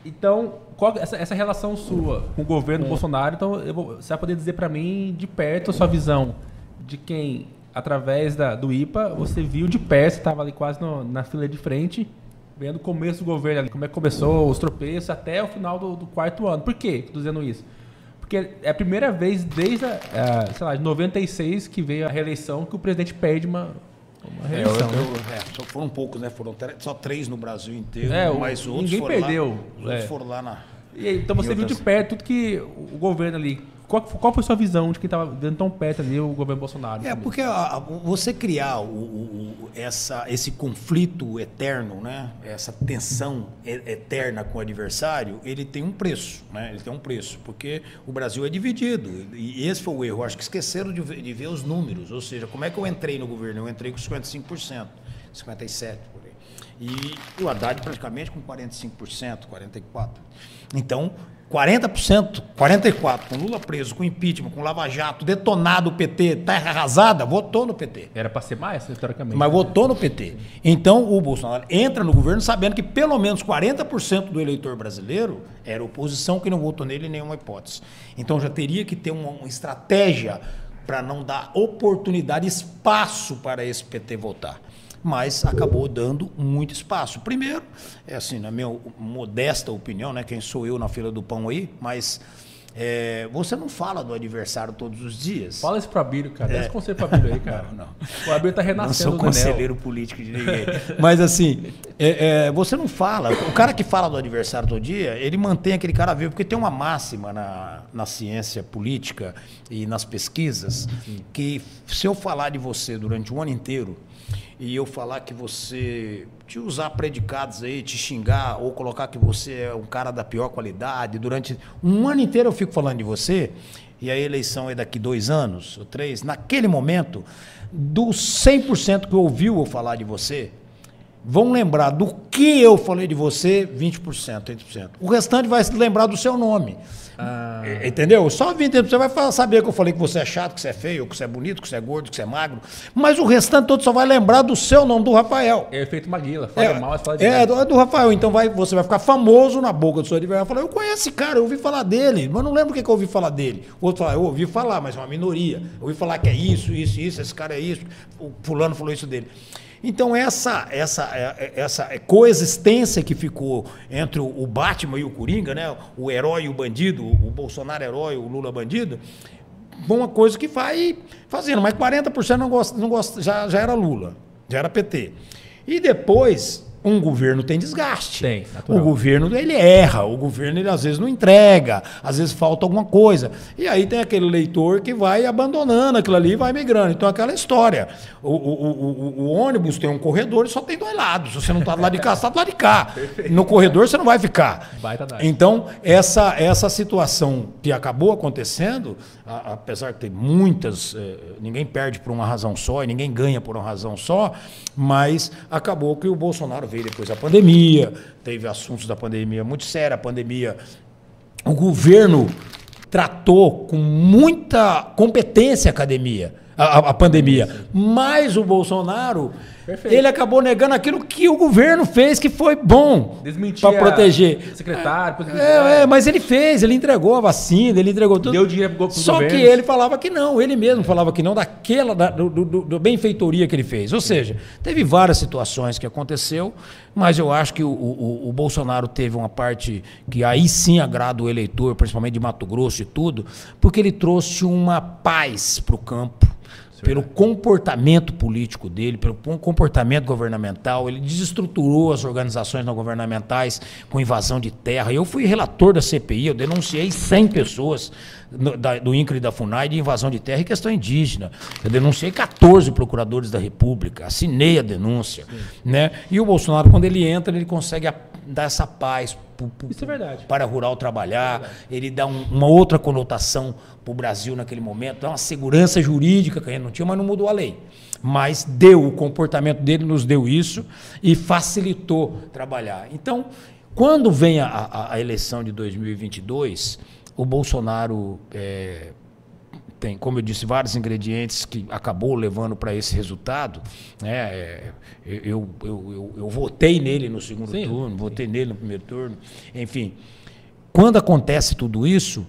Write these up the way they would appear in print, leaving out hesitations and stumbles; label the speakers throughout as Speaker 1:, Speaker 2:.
Speaker 1: Então, essa relação sua com o governo Bolsonaro, então você vai poder dizer para mim de perto a sua visão de quem, através do IPA, você viu de perto, você estava ali quase na fila de frente, vendo o começo do governo ali, como é que começou, os tropeços, até o final do quarto ano. Por quê que estou dizendo isso? Porque é a primeira vez desde, sei lá, de 96 que veio a reeleição que o presidente perde uma reeleição.
Speaker 2: Só foram poucos, né? Foram só 3 no Brasil inteiro, mas outros
Speaker 1: ninguém
Speaker 2: foram
Speaker 1: perdeu.
Speaker 2: Lá, os outros foram lá na...
Speaker 1: Então você viu de perto tudo que o governo ali... Qual foi a sua visão de quem estava vendo tão perto ali o governo Bolsonaro?
Speaker 2: Porque você criar esse conflito eterno, né? Essa tensão eterna com o adversário, ele tem um preço, né? Ele tem um preço, porque o Brasil é dividido. E esse foi o erro. Acho que esqueceram de ver os números. Ou seja, como é que eu entrei no governo? Eu entrei com 55%, 57% por aí. E o Haddad praticamente com 45%, 44%. Então... 40%, 44%, com Lula preso, com impeachment, com Lava Jato, detonado o PT, terra arrasada, votou no PT.
Speaker 1: Era para ser mais, historicamente.
Speaker 2: Mas votou no PT. Então, o Bolsonaro entra no governo sabendo que pelo menos 40% do eleitor brasileiro era oposição, que não votou nele em nenhuma hipótese. Então, já teria que ter uma estratégia para não dar oportunidade, espaço para esse PT votar. Mas acabou dando muito espaço. Primeiro, é assim, na minha modesta opinião, né, quem sou eu na fila do pão aí, mas você não fala do adversário todos os dias.
Speaker 1: Fala isso pro Abílio, cara. Dá esse conselho pro Abílio aí, cara.
Speaker 2: Não.
Speaker 1: O Abílio tá renascendo
Speaker 2: do Não sou conselheiro político de ninguém. Mas assim, você não fala. O cara que fala do adversário todo dia, ele mantém aquele cara vivo, porque tem uma máxima na ciência política e nas pesquisas, que se eu falar de você durante um ano inteiro, e eu falar que você, te usar predicados aí, te xingar, ou colocar que você é um cara da pior qualidade, durante um ano inteiro eu fico falando de você, e a eleição é daqui 2 anos, ou 3, naquele momento, dos 100% que ouviu eu falar de você, vão lembrar do que eu falei de você, 20%, 30%. O restante vai se lembrar do seu nome. Entendeu? Só 20% você vai saber que eu falei que você é chato, que você é feio, que você é bonito, que você é gordo, que você é magro. Mas o restante todo só vai lembrar do seu nome, do Rafael.
Speaker 1: É o efeito Maguila. Fala mal, fala de
Speaker 2: do Rafael. Então você vai ficar famoso na boca do seu adversário. Falar, eu conheço esse cara, eu ouvi falar dele, mas não lembro o que eu ouvi falar dele. O outro fala, eu ouvi falar, mas é uma minoria. Eu ouvi falar que é isso, esse cara é isso. O fulano falou isso dele. Então, essa coexistência que ficou entre o Batman e o Coringa, né? O herói e o bandido, o Bolsonaro herói, o Lula bandido, uma coisa que vai fazendo. Mas 40% não gosta, já era Lula, já era PT. E depois, um governo tem desgaste.
Speaker 1: Tem, natural.
Speaker 2: O governo, ele erra, o governo, ele às vezes não entrega, às vezes falta alguma coisa. E aí tem aquele leitor que vai abandonando aquilo ali e vai migrando. Então, aquela história. O ônibus tem um corredor e só tem 2 lados. Se você não está do lado de cá, você está do lado de cá. No corredor, você não vai ficar. Então, essa situação que acabou acontecendo, apesar de ter muitas, ninguém perde por uma razão só e ninguém ganha por uma razão só, mas acabou que o Bolsonaro veio depois da pandemia, teve assuntos da pandemia muito sérios, a pandemia, o governo tratou com muita competência a pandemia, mas o Bolsonaro, ele acabou negando aquilo que o governo fez, que foi bom para proteger.
Speaker 1: Secretário,
Speaker 2: mas ele fez, ele entregou a vacina, ele entregou tudo.
Speaker 1: Deu dinheiro pro
Speaker 2: Só
Speaker 1: governo.
Speaker 2: que ele falava que não, ele mesmo falava que não, do benfeitoria que ele fez. Ou seja, teve várias situações que aconteceu, mas eu acho que o Bolsonaro teve uma parte que aí sim agrada o eleitor, principalmente de Mato Grosso e tudo, porque ele trouxe uma paz para o campo. Pelo comportamento político dele, pelo comportamento governamental, ele desestruturou as organizações não governamentais com invasão de terra. Eu fui relator da CPI, eu denunciei 100 pessoas do INCRA e da FUNAI de invasão de terra e questão indígena. Eu denunciei 14 procuradores da República, assinei a denúncia. Né? E o Bolsonaro, quando ele entra, ele consegue dar essa paz
Speaker 1: isso é verdade.
Speaker 2: Para rural trabalhar, ele dá uma outra conotação para o Brasil naquele momento, dá uma segurança jurídica que a gente não tinha, mas não mudou a lei. Mas o comportamento dele nos deu isso e facilitou trabalhar. Então, quando vem a eleição de 2022, o Bolsonaro tem, como eu disse, vários ingredientes que acabou levando para esse resultado, né? Eu votei nele no segundo turno, votei nele no primeiro turno, enfim. Quando acontece tudo isso,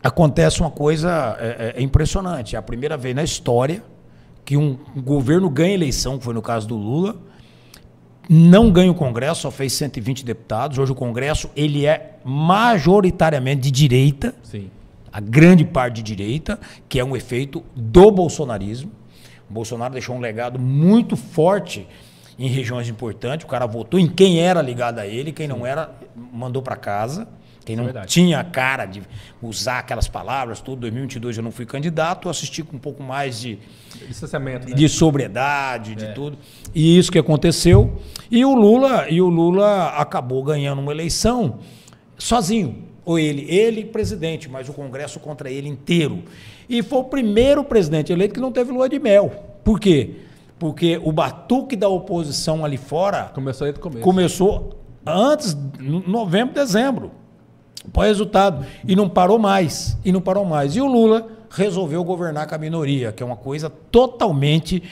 Speaker 2: acontece uma coisa impressionante. É a primeira vez na história que um governo ganha eleição, que foi no caso do Lula, não ganha o Congresso, só fez 120 deputados. Hoje o Congresso ele é majoritariamente de direita,
Speaker 1: Sim.
Speaker 2: a grande parte de direita, que é um efeito do bolsonarismo. O Bolsonaro deixou um legado muito forte em regiões importantes. O cara votou em quem era ligado a ele, quem não era, mandou para casa. Quem não tinha a cara de usar aquelas palavras, tudo. Em 2022 eu não fui candidato, eu assisti com um pouco mais de
Speaker 1: distanciamento, né?
Speaker 2: De sobriedade, de tudo. E isso que aconteceu. E o Lula acabou ganhando uma eleição sozinho. Ou ele presidente, mas o Congresso contra ele inteiro. E foi o primeiro presidente eleito que não teve lua de mel. Por quê? Porque o batuque da oposição ali fora começou antes, novembro, dezembro. Põe resultado. E não parou mais. E o Lula resolveu governar com a minoria, que é uma coisa totalmente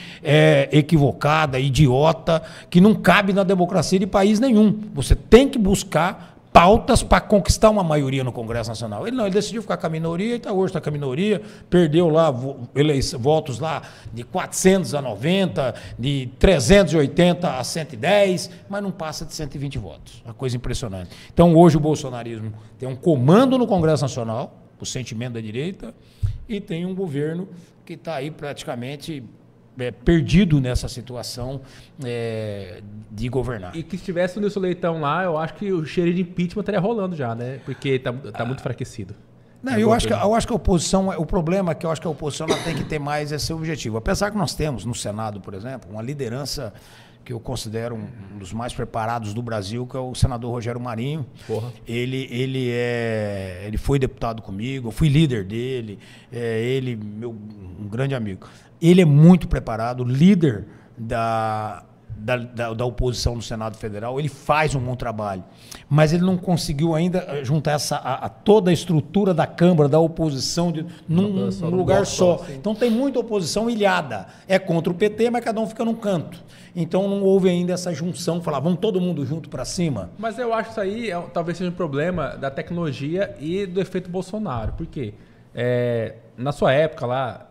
Speaker 2: equivocada, idiota, que não cabe na democracia de país nenhum. Você tem que buscar pautas para conquistar uma maioria no Congresso Nacional. Ele decidiu ficar com a minoria, e hoje está com a minoria, perdeu lá votos lá de 400 a 90, de 380 a 110, mas não passa de 120 votos. Uma coisa impressionante. Então hoje o bolsonarismo tem um comando no Congresso Nacional, o sentimento da direita, e tem um governo que está aí praticamente perdido nessa situação de governar.
Speaker 1: E que se tivesse o Nilson Leitão lá, eu acho que o cheiro de impeachment estaria rolando já, né? Porque tá muito enfraquecido.
Speaker 2: Não, eu acho que a oposição, o problema é que eu acho que a oposição ela tem que ter mais esse objetivo. Apesar que nós temos no Senado, por exemplo, uma liderança que eu considero um dos mais preparados do Brasil, que é o senador Rogério Marinho.
Speaker 1: Porra.
Speaker 2: Ele foi deputado comigo, eu fui líder dele, um grande amigo. Ele é muito preparado, líder da oposição no Senado Federal, ele faz um bom trabalho, mas ele não conseguiu ainda juntar toda a estrutura da Câmara, da oposição, num lugar só. Então tem muita oposição ilhada, é contra o PT, mas cada um fica num canto. Então não houve ainda essa junção, falar, vamos todo mundo junto para cima.
Speaker 1: Mas eu acho que isso aí talvez seja um problema da tecnologia e do efeito Bolsonaro. Por quê? Na sua época lá,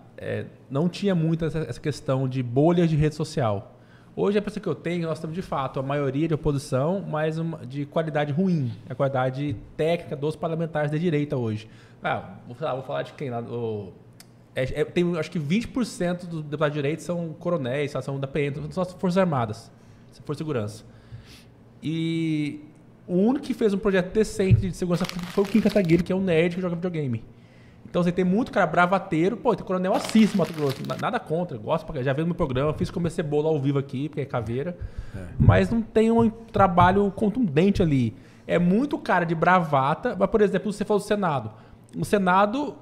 Speaker 1: não tinha muito essa questão de bolhas de rede social. Hoje a impressão que eu tenho, nós temos de fato a maioria de oposição, mas de qualidade ruim, a qualidade técnica dos parlamentares da direita hoje. Vou falar de quem lá? Tem, acho que 20% dos deputados de direita são coronéis, são da PM, são as Forças Armadas, Força de Segurança. E o único que fez um projeto decente de segurança foi o Kim Kataguiri, que é um nerd que joga videogame. Então você tem muito cara bravateiro, tem coronel assiste Mato Grosso, nada contra, gosto, já veio no meu programa, fiz comer cebola ao vivo aqui, porque é caveira, mas não tem um trabalho contundente ali. É muito cara de bravata, mas por exemplo, você falou do Senado. O Senado,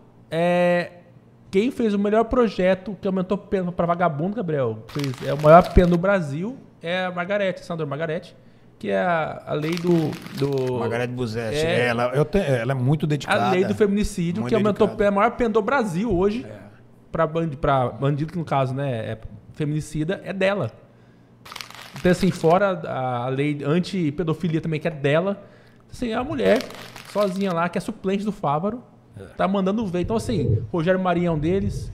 Speaker 1: quem fez o melhor projeto que aumentou pena para vagabundo, Gabriel, o maior pena do Brasil, é a Margarete, a senadora Margarete, que é a lei do
Speaker 2: Margarete Busetti. Ela é muito dedicada.
Speaker 1: A lei do feminicídio, muito que aumentou a maior pena do Brasil hoje, para bandido, que no caso é feminicida, é dela. Então, assim, fora a lei anti-pedofilia também, que é dela, assim, é a mulher sozinha lá, que é suplente do Fávaro, tá mandando ver. Então, assim, Rogério Marinho é um deles.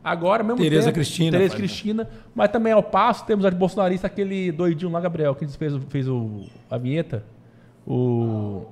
Speaker 1: Agora, mesmo
Speaker 2: Tereza
Speaker 1: tempo, Cristina, mas também ao passo temos a bolsonarista, aquele doidinho lá, Gabriel, que fez a vinheta, o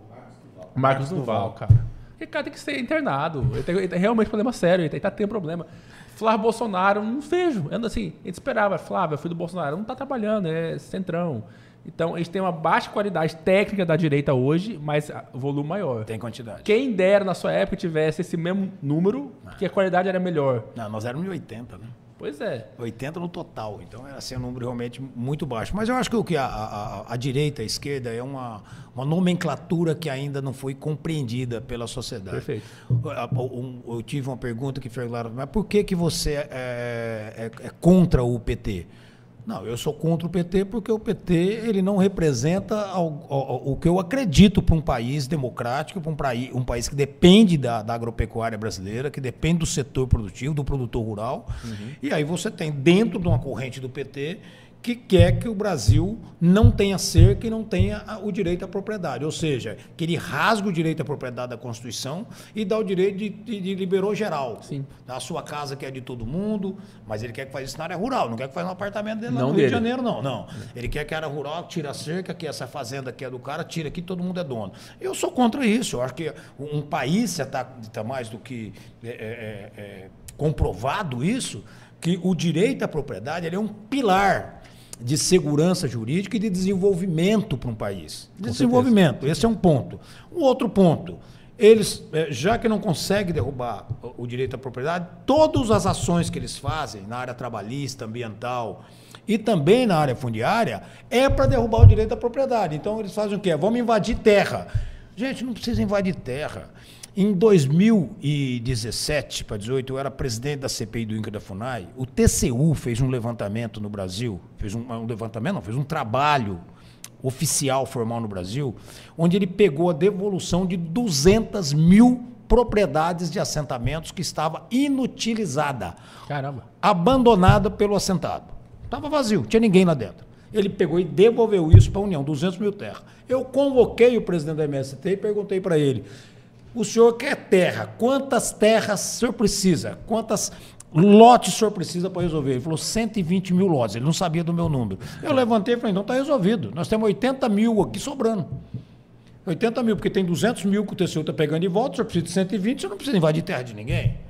Speaker 1: Marcos Duval, cara. Aquele cara tem que ser internado, ele tem realmente problema sério, ele tá tendo problema. Flávio Bolsonaro, não vejo, assim, a gente esperava, Flávio, filho do Bolsonaro, não tá trabalhando, é centrão. Então, a gente tem uma baixa qualidade técnica da direita hoje, mas volume maior.
Speaker 2: Tem quantidade.
Speaker 1: Quem dera na sua época tivesse esse mesmo número, que a qualidade era melhor.
Speaker 2: Não, nós éramos em 80, né?
Speaker 1: Pois é.
Speaker 2: 80 no total, então era assim, um número realmente muito baixo. Mas eu acho que o que a direita, a esquerda, é uma nomenclatura que ainda não foi compreendida pela sociedade.
Speaker 1: Perfeito.
Speaker 2: Eu tive uma pergunta que perguntaram, mas por que você é contra o PT? Não, eu sou contra o PT porque o PT ele não representa o que eu acredito para um país democrático, para um país que depende da agropecuária brasileira, que depende do setor produtivo, do produtor rural. E aí você tem dentro de uma corrente do PT que quer que o Brasil não tenha cerca e não tenha o direito à propriedade. Ou seja, que ele rasga o direito à propriedade da Constituição e dá o direito de liberou geral.
Speaker 1: Sim.
Speaker 2: A sua casa que é de todo mundo, mas ele quer que faça isso na área rural, não quer que faça no apartamento dele lá
Speaker 1: Não
Speaker 2: no Rio
Speaker 1: dele.
Speaker 2: de Janeiro, não. Não. Ele quer que a área rural tire a cerca, que essa fazenda aqui é do cara, tira aqui, todo mundo é dono. Eu sou contra isso. Eu acho que um país já está mais do que comprovado isso, que o direito à propriedade ele é um pilar de segurança jurídica e de desenvolvimento para um país. Desenvolvimento, esse é um ponto. Um outro ponto, eles, já que não conseguem derrubar o direito à propriedade, todas as ações que eles fazem na área trabalhista, ambiental e também na área fundiária, é para derrubar o direito à propriedade. Então eles fazem o quê? Vamos invadir terra. Gente, não precisa invadir terra. Em 2017 para 2018, eu era presidente da CPI do INCRA da FUNAI. O TCU fez um levantamento no Brasil, fez um trabalho oficial, formal no Brasil, onde ele pegou a devolução de 200 mil propriedades de assentamentos que estava inutilizada.
Speaker 1: Caramba.
Speaker 2: Abandonada pelo assentado. Estava vazio, não tinha ninguém lá dentro. Ele pegou e devolveu isso para a União, 200 mil terras. Eu convoquei o presidente da MST e perguntei para ele: o senhor quer terra? Quantas terras o senhor precisa? Quantas lotes o senhor precisa para resolver? Ele falou 120 mil lotes. Ele não sabia do meu número. Eu levantei e falei, então está resolvido. Nós temos 80 mil aqui sobrando. 80 mil, porque tem 200 mil que o TCU está pegando de volta, o senhor precisa de 120, o senhor não precisa invadir terra de ninguém.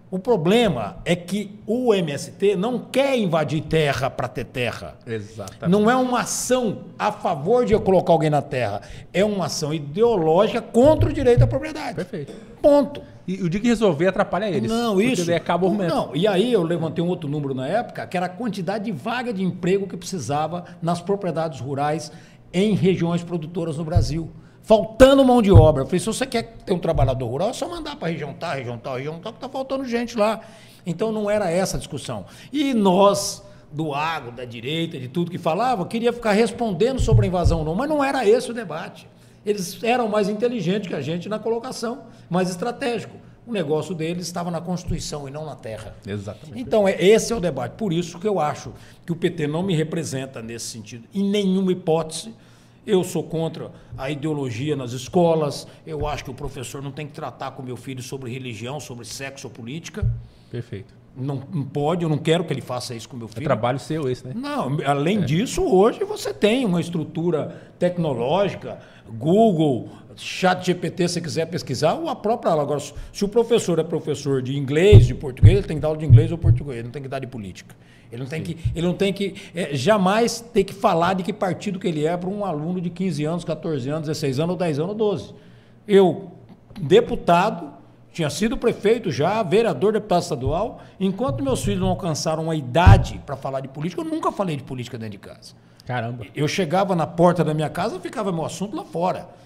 Speaker 2: O problema é que o MST não quer invadir terra para ter terra.
Speaker 1: Exatamente.
Speaker 2: Não é uma ação a favor de eu colocar alguém na terra. É uma ação ideológica contra o direito à propriedade.
Speaker 1: Perfeito.
Speaker 2: Ponto.
Speaker 1: E o dia que resolver atrapalha eles.
Speaker 2: Não,
Speaker 1: porque
Speaker 2: isso.
Speaker 1: Daí acaba o argumento.
Speaker 2: Não, e aí eu levantei um outro número na época, que era a quantidade de vaga de emprego que precisava nas propriedades rurais em regiões produtoras no Brasil. Faltando mão de obra. Eu falei, se você quer ter um trabalhador rural, é só mandar para a região tal, que está faltando gente lá. Então não era essa a discussão. E nós, do agro, da direita, de tudo que falava, queria ficar respondendo sobre a invasão ou não, mas não era esse o debate. Eles eram mais inteligentes que a gente na colocação, mais estratégico. O negócio deles estava na Constituição e não na terra.
Speaker 1: Exatamente.
Speaker 2: Então, esse é o debate. Por isso que eu acho que o PT não me representa nesse sentido, em nenhuma hipótese. Eu sou contra a ideologia nas escolas. Eu acho que o professor não tem que tratar com meu filho sobre religião, sobre sexo ou política.
Speaker 1: Perfeito.
Speaker 2: Não pode, eu não quero que ele faça isso com meu filho.
Speaker 1: É trabalho seu esse, né?
Speaker 2: Não, além disso, hoje você tem uma estrutura tecnológica, Google, ChatGPT, se quiser pesquisar, ou a própria aula. Agora, se o professor é professor de inglês, de português, ele tem que dar aula de inglês ou português, ele não tem que dar de política. Ele não tem que jamais ter que falar de que partido que ele é para um aluno de 15 anos, 14 anos, 16 anos, ou 10 anos, ou 12. Eu, deputado, tinha sido prefeito já, vereador, deputado estadual, enquanto meus filhos não alcançaram uma idade para falar de política, eu nunca falei de política dentro de casa.
Speaker 1: Caramba.
Speaker 2: Eu chegava na porta da minha casa, ficava meu assunto lá fora.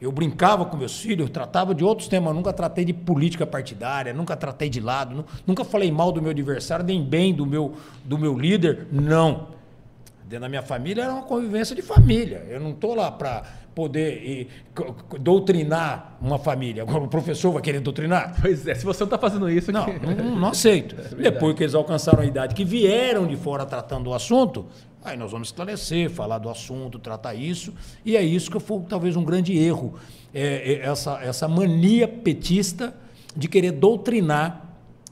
Speaker 2: Eu brincava com meus filhos, eu tratava de outros temas, nunca tratei de política partidária, nunca tratei de lado, nunca falei mal do meu adversário, nem bem do meu líder, não. Dentro da minha família era uma convivência de família. Eu não estou lá para poder doutrinar uma família. Agora o professor vai querer doutrinar?
Speaker 1: Pois é, se você não está fazendo isso...
Speaker 2: Não aceito. Depois que eles alcançaram a idade, que vieram de fora tratando do assunto, aí nós vamos esclarecer, falar do assunto, tratar isso, e é isso que foi talvez um grande erro, essa mania petista de querer doutrinar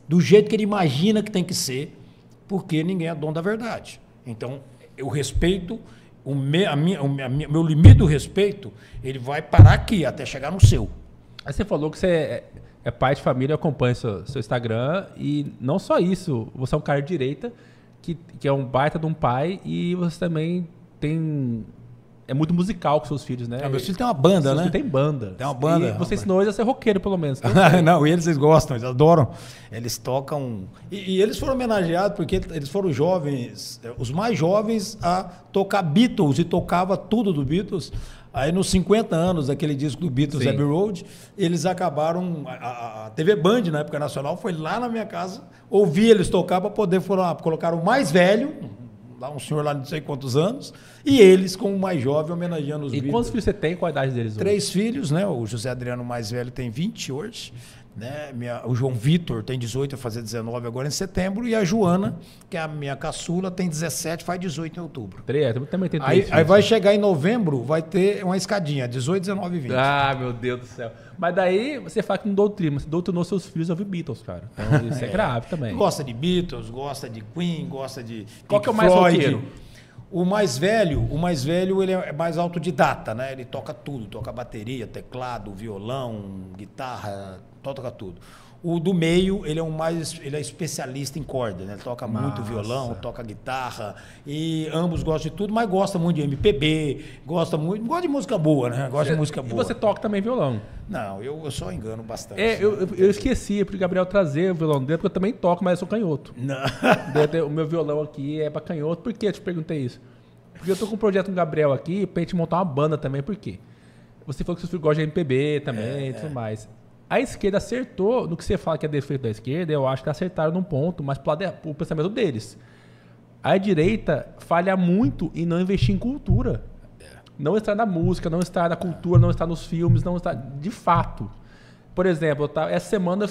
Speaker 2: do jeito que ele imagina que tem que ser, porque ninguém é dono da verdade. Então, eu respeito, meu limite do respeito, ele vai parar aqui, até chegar no seu.
Speaker 1: Aí você falou que você é pai de família, acompanha seu Instagram, e não só isso, você é um cara de direita, que é um baita de um pai, e você também é muito musical com seus filhos, né?
Speaker 2: Meus filhos têm uma banda, né?
Speaker 1: Tem banda.
Speaker 2: Tem uma banda.
Speaker 1: E você ensinou eles a ser roqueiro, pelo menos.
Speaker 2: Não, eles gostam, eles adoram. Eles tocam... E eles foram homenageados porque eles foram jovens, os mais jovens a tocar Beatles, e tocava tudo do Beatles. Aí, nos 50 anos daquele disco do Beatles, Abbey Road, eles acabaram... A TV Band, na época nacional, foi lá na minha casa, ouvir eles tocar para poder... Colocaram o mais velho, lá um senhor lá de não sei quantos anos, e eles, como mais jovem, homenageando os
Speaker 1: E
Speaker 2: Beatles.
Speaker 1: quantos filhos você tem? Qual a idade deles hoje?
Speaker 2: 3 filhos, né? O José Adriano mais velho tem 20 hoje. Né? O João Vitor tem 18, vai fazer 19 agora em setembro. E a Joana, que é a minha caçula, tem 17, faz 18 em outubro.
Speaker 1: Também tem 3
Speaker 2: Aí
Speaker 1: filhos.
Speaker 2: vai chegar em novembro, vai ter uma escadinha, 18, 19 e 20.
Speaker 1: Ah, meu Deus do céu. Mas daí você fala que não doutrina, você doutrinou seus filhos a ouvir Beatles, cara. Então isso é grave também.
Speaker 2: Gosta de Beatles, gosta de Queen, gosta de
Speaker 1: Qual
Speaker 2: Pink
Speaker 1: que é o mais
Speaker 2: Floyd.
Speaker 1: roqueiro?
Speaker 2: O mais velho, ele é mais autodidata, né? Ele toca tudo, toca bateria, teclado, violão, guitarra, toca tudo. O do meio, ele é especialista em corda, né? Ele toca muito violão, toca guitarra, e ambos gostam de tudo, mas gosta muito de MPB, gosta de música boa, né? Gosta de música boa.
Speaker 1: E você toca também violão?
Speaker 2: Não, eu só engano bastante.
Speaker 1: Eu esqueci, porque o Gabriel trazer o violão dele, porque eu também toco, mas eu sou canhoto.
Speaker 2: Não.
Speaker 1: O meu violão aqui é pra canhoto. Por que eu te perguntei isso? Porque eu tô com um projeto com o Gabriel aqui pra gente montar uma banda também. Por quê? Você falou que seus filhos gostam de MPB também e tudo mais. A esquerda acertou no que você fala que é defeito da esquerda, eu acho que acertaram num ponto, mas pro pensamento deles. A direita falha muito em não investir em cultura. Não estar na música, não estar na cultura, não estar nos filmes, não estar de fato. Por exemplo, essa semana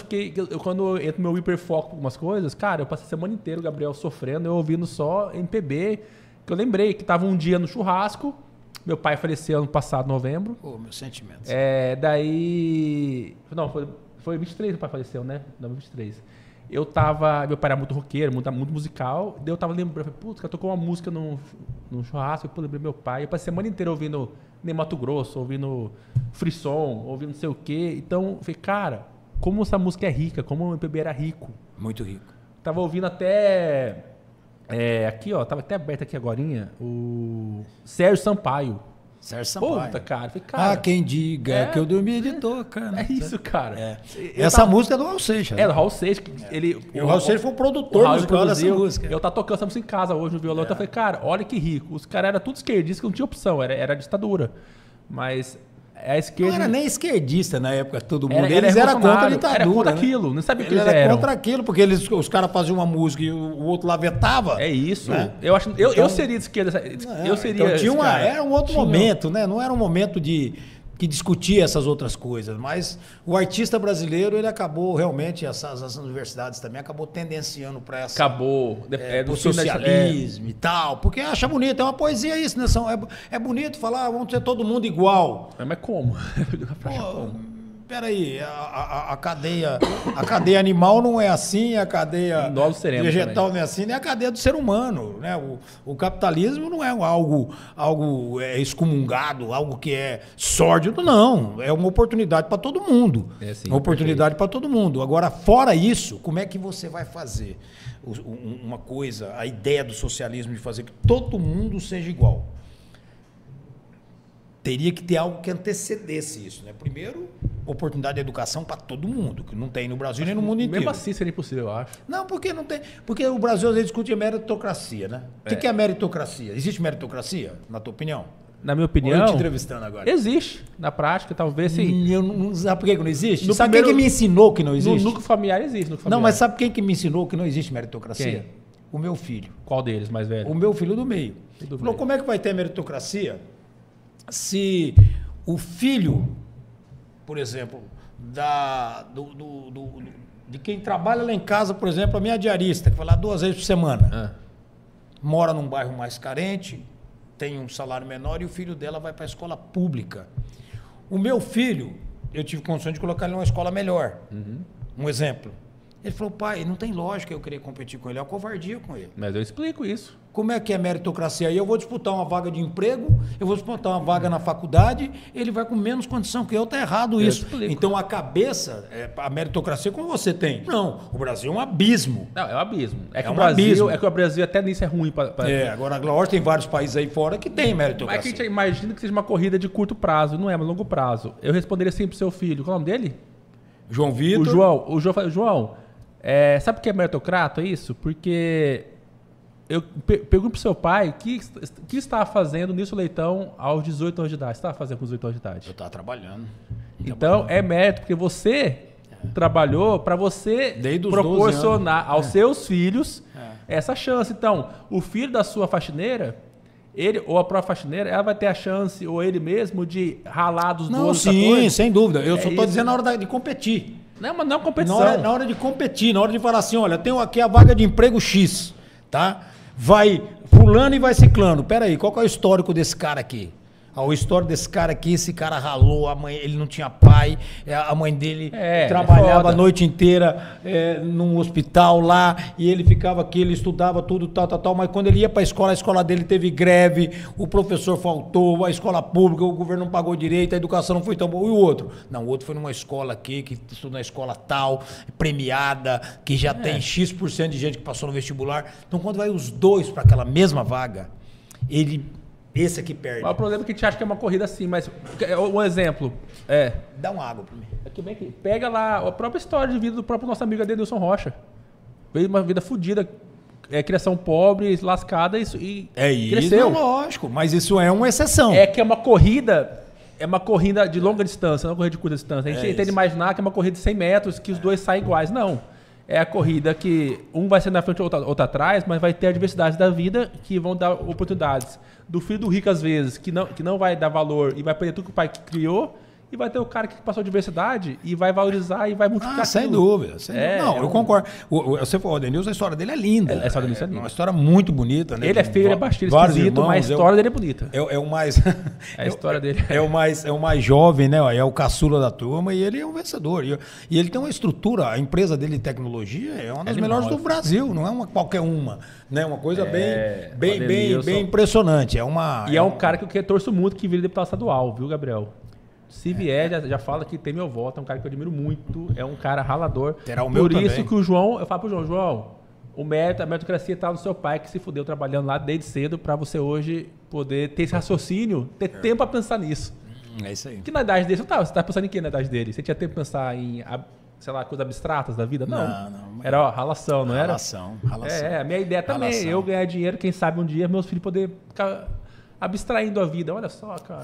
Speaker 1: quando eu entro no meu hiperfoco com algumas coisas, cara, eu passei a semana inteira o Gabriel sofrendo, eu ouvindo só MPB, que eu lembrei que tava um dia no churrasco, meu pai faleceu ano passado, novembro.
Speaker 2: Meus sentimentos.
Speaker 1: Daí... Não, foi 23 que o pai faleceu, né? Não, 23. Meu pai era muito roqueiro, muito musical. Daí eu tava lembrando, falei, putz, cara, tocou uma música num churrasco, eu lembrei meu pai. Eu passei a semana inteira ouvindo Nem Mato Grosso, ouvindo Frisson, ouvindo não sei o quê. Então, eu falei, cara, como essa música é rica, como o MPB era rico.
Speaker 2: Muito rico.
Speaker 1: Tava ouvindo até... aqui, ó, tava até aberto aqui agorinha, o Sérgio Sampaio.
Speaker 2: Sérgio Sampaio.
Speaker 1: Puta, cara. Falei, cara,
Speaker 2: quem diga que eu dormi de toca. Né?
Speaker 1: É isso, cara.
Speaker 2: Essa música é do Raul Seixas.
Speaker 1: É, do Raul Seixas.
Speaker 2: O Raul Seixas foi o produtor musical dessa música.
Speaker 1: Eu tava tocando essa música em casa hoje no violão. Então eu falei, cara, olha que rico. Os caras eram tudo esquerdistas que não tinha opção. Era ditadura. Mas a esquerda...
Speaker 2: Não era nem esquerdista na época, todo mundo.
Speaker 1: Eles
Speaker 2: eram contra a ditadura.
Speaker 1: Era contra
Speaker 2: né?
Speaker 1: aquilo. Não sabia o que eles
Speaker 2: eram.
Speaker 1: eram.
Speaker 2: Contra aquilo, porque os caras faziam uma música e o outro lá vetava.
Speaker 1: É isso.
Speaker 2: Né?
Speaker 1: Eu seria de esquerda. Eu seria.
Speaker 2: Então era um outro momento, né? Não era um momento que discutia essas outras coisas. Mas o artista brasileiro, ele acabou realmente, essas universidades também, acabou tendenciando para essa...
Speaker 1: Acabou.
Speaker 2: Do socialismo e tal. Porque acha bonito, é uma poesia isso, né? É bonito falar, vamos ser todo mundo igual.
Speaker 1: Mas como?
Speaker 2: Peraí, a cadeia animal não é assim, a cadeia vegetal também não é assim, nem a cadeia do ser humano. Né? O capitalismo não é algo excomungado, algo que é sórdido, não. É uma oportunidade para todo mundo. Uma oportunidade para todo mundo. Agora, fora isso, como é que você vai fazer uma coisa, a ideia do socialismo de fazer que todo mundo seja igual? Teria que ter algo que antecedesse isso, né? Primeiro, oportunidade de educação para todo mundo, que não tem no Brasil nem no mundo inteiro.
Speaker 1: Mesmo assim seria impossível, eu acho.
Speaker 2: Não, porque não tem. Porque o Brasil às vezes discute a meritocracia, né? O que é meritocracia? Existe meritocracia, na tua opinião?
Speaker 1: Na minha opinião.
Speaker 2: Eu te entrevistando agora.
Speaker 1: Existe. Na prática, talvez sim.
Speaker 2: Eu não sabe por que não existe? Sabe quem que me ensinou que não existe?
Speaker 1: No núcleo familiar existe.
Speaker 2: Não, mas sabe quem que me ensinou que não existe meritocracia?
Speaker 1: Quem?
Speaker 2: O meu filho.
Speaker 1: Qual deles, mais velho?
Speaker 2: O meu filho do meio. Falou, como é que vai ter meritocracia se o filho, por exemplo, de quem trabalha lá em casa, por exemplo, a minha diarista, que vai lá 2 vezes por semana, mora num bairro mais carente, tem um salário menor e o filho dela vai para a escola pública. O meu filho, eu tive condições de colocar ele numa escola melhor. Um exemplo. Ele falou, pai, não tem lógica eu querer competir com ele, é uma covardia com ele.
Speaker 1: Mas eu explico isso.
Speaker 2: Como é que é meritocracia? Aí eu vou disputar uma vaga de emprego, eu vou disputar uma vaga na faculdade, ele vai com menos condição que eu, tá errado isso. Então a cabeça, a meritocracia como você tem. Não, o Brasil é um abismo.
Speaker 1: Não, é um abismo. É que o Brasil até nisso é ruim.
Speaker 2: Agora, lógico, tem vários países aí fora que tem meritocracia.
Speaker 1: Mas que a gente imagina que seja uma corrida de curto prazo, não é, mas longo prazo. Eu responderia assim pro seu filho, qual é o nome dele?
Speaker 2: João Vitor.
Speaker 1: O João, sabe o que é meritocrata isso? Porque eu pergunto pro seu pai o que estava fazendo nisso Leitão aos 18 anos de idade. O que estava fazendo com os 18 anos de idade?
Speaker 2: Eu estava trabalhando.
Speaker 1: Então é mérito, porque você trabalhou para você proporcionar aos seus filhos essa chance. Então, o filho da sua faxineira, ele ou a própria faxineira, ela vai ter a chance, ou ele mesmo, de ralar dos
Speaker 2: Não,
Speaker 1: dois.
Speaker 2: sim, sem dúvida. Eu só estou
Speaker 1: isso.
Speaker 2: dizendo na hora de competir.
Speaker 1: Não, mas não é competição.
Speaker 2: Na hora de competir, na hora de falar assim, olha, tenho aqui a vaga de emprego X, tá? Vai fulano e vai ciclano. Pera aí, qual que é o histórico desse cara aqui? O histórico desse cara aqui, esse cara ralou, a mãe, ele não tinha pai, a mãe dele trabalhava a noite inteira num hospital lá, e ele ficava aqui, ele estudava tudo, tal, mas quando ele ia para a escola dele teve greve, o professor faltou, a escola pública, o governo não pagou direito, a educação não foi tão boa. E o outro? Não, o outro foi numa escola aqui, que estudou na escola tal, premiada, que já tem X% de gente que passou no vestibular. Então, quando vai os dois para aquela mesma vaga, esse aqui perde.
Speaker 1: Mas o problema é que a gente acha que é uma corrida assim, mas um exemplo
Speaker 2: Dá uma água pra mim.
Speaker 1: Aqui bem aqui. Pega lá a própria história de vida do próprio nosso amigo Adenilson Rocha. Veio uma vida fodida, criação pobre, lascada e cresceu.
Speaker 2: Isso, lógico, mas isso é uma exceção.
Speaker 1: É que é uma corrida de longa distância, não uma corrida de curta distância. A gente tenta imaginar que é uma corrida de 100 metros, que os dois saem iguais. Não. É a corrida que um vai ser na frente e outro atrás, mas vai ter adversidades da vida que vão dar oportunidades. Do filho do rico, às vezes, que não vai dar valor e vai perder tudo que o pai criou, e vai ter o cara que passou adversidade e vai valorizar e vai multiplicar.
Speaker 2: Sem dúvida. Não, eu concordo. Você falou, o Adenilson, a história dele é linda.
Speaker 1: A história dele é linda.
Speaker 2: Uma história muito bonita, né?
Speaker 1: Ele é feio, ele é baixinho, esquisito, mas a história dele é bonita.
Speaker 2: É o mais...
Speaker 1: A história dele.
Speaker 2: É o mais jovem, né? É o caçula da turma e ele é um vencedor. E ele tem uma estrutura, a empresa dele de tecnologia é uma das melhores do Brasil, não é qualquer uma. Né? Uma coisa bem impressionante. É um
Speaker 1: cara que eu torço muito que vire deputado estadual, viu, Gabriel? Se vier, já fala que tem meu voto, é um cara que eu admiro muito, é um cara ralador.
Speaker 2: Terá o meu
Speaker 1: Por isso
Speaker 2: também.
Speaker 1: que o João, eu falo pro João, a meritocracia tá no seu pai que se fudeu trabalhando lá desde cedo pra você hoje poder ter esse raciocínio, ter tempo pra pensar nisso.
Speaker 2: É isso aí.
Speaker 1: Que na idade dele, você tá pensando em que na idade dele? Você tinha tempo pra pensar em, sei lá, coisas abstratas da vida? Não. Era ralação, não era?
Speaker 2: Ralação.
Speaker 1: A minha ideia também, eu ganhar dinheiro, quem sabe um dia meus filhos poder ficar abstraindo a vida. Olha só, cara.